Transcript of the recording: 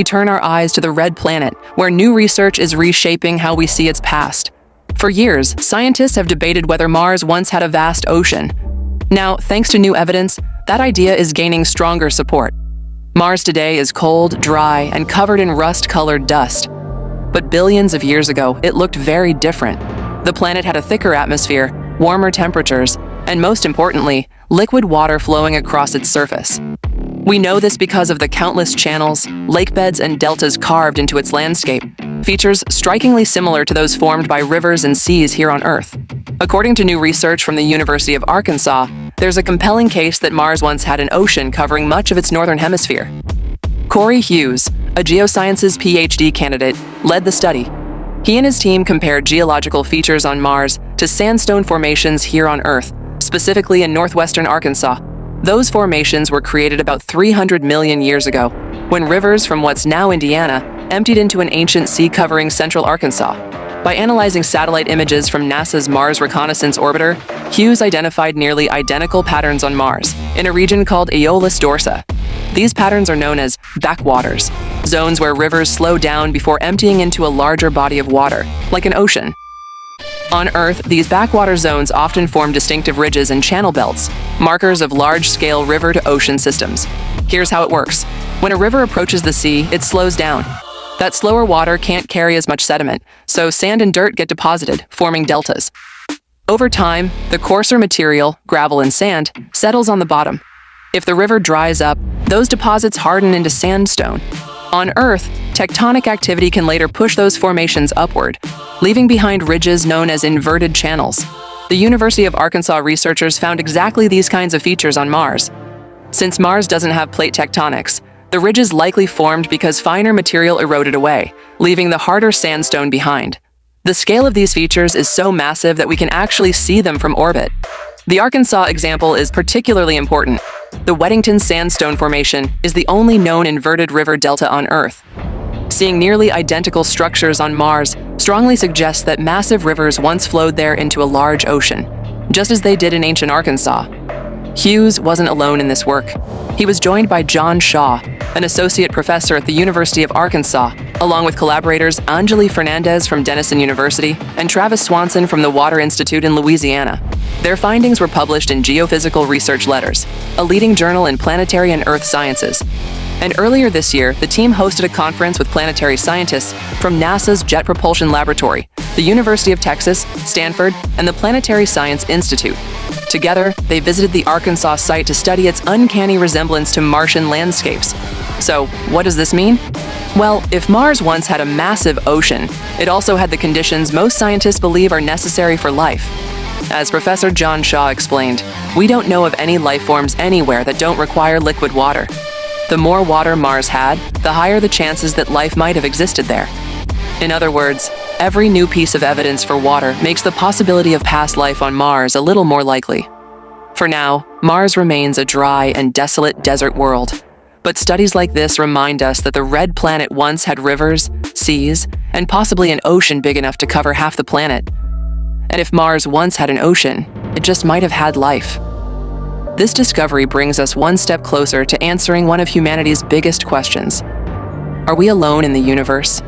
We turn our eyes to the red planet, where new research is reshaping how we see its past. For years, scientists have debated whether Mars once had a vast ocean. Now, thanks to new evidence, that idea is gaining stronger support. Mars today is cold, dry, and covered in rust-colored dust. But billions of years ago, it looked very different. The planet had a thicker atmosphere, warmer temperatures, and most importantly, liquid water flowing across its surface. We know this because of the countless channels, lake beds, and deltas carved into its landscape, features strikingly similar to those formed by rivers and seas here on Earth. According to new research from the University of Arkansas, there's a compelling case that Mars once had an ocean covering much of its northern hemisphere. Corey Hughes, a geosciences PhD candidate, led the study. He and his team compared geological features on Mars to sandstone formations here on Earth, specifically in northwestern Arkansas. Those formations were created about 300 million years ago, when rivers from what's now Indiana emptied into an ancient sea covering central Arkansas. By analyzing satellite images from NASA's Mars Reconnaissance orbiter, Hughes identified nearly identical patterns on Mars, in a region called Aeolus Dorsa. These patterns are known as backwaters, zones where rivers slow down before emptying into a larger body of water, like an ocean. On Earth, these backwater zones often form distinctive ridges and channel belts, markers of large-scale river-to-ocean systems. Here's how it works. When a river approaches the sea, it slows down. That slower water can't carry as much sediment, so sand and dirt get deposited, forming deltas. Over time, the coarser material, gravel and sand, settles on the bottom. If the river dries up, those deposits harden into sandstone. On Earth, tectonic activity can later push those formations upward, leaving behind ridges known as inverted channels. The University of Arkansas researchers found exactly these kinds of features on Mars. Since Mars doesn't have plate tectonics, the ridges likely formed because finer material eroded away, leaving the harder sandstone behind. The scale of these features is so massive that we can actually see them from orbit. The Arkansas example is particularly important. The Weddington Sandstone Formation is the only known inverted river delta on Earth. Seeing nearly identical structures on Mars strongly suggests that massive rivers once flowed there into a large ocean, just as they did in ancient Arkansas. Hughes wasn't alone in this work. He was joined by John Shaw, an associate professor at the University of Arkansas, along with collaborators Anjali Fernandez from Denison University and Travis Swanson from the Water Institute in Louisiana. Their findings were published in Geophysical Research Letters, a leading journal in planetary and earth sciences. And earlier this year, the team hosted a conference with planetary scientists from NASA's Jet Propulsion Laboratory, the University of Texas, Stanford, and the Planetary Science Institute. Together, they visited the Arkansas site to study its uncanny resemblance to Martian landscapes. So, what does this mean? Well, if Mars once had a massive ocean, it also had the conditions most scientists believe are necessary for life. As Professor John Shaw explained, we don't know of any life forms anywhere that don't require liquid water. The more water Mars had, the higher the chances that life might have existed there. In other words, every new piece of evidence for water makes the possibility of past life on Mars a little more likely. For now, Mars remains a dry and desolate desert world. But studies like this remind us that the red planet once had rivers, seas, and possibly an ocean big enough to cover half the planet. And if Mars once had an ocean, it just might have had life. This discovery brings us one step closer to answering one of humanity's biggest questions. Are we alone in the universe?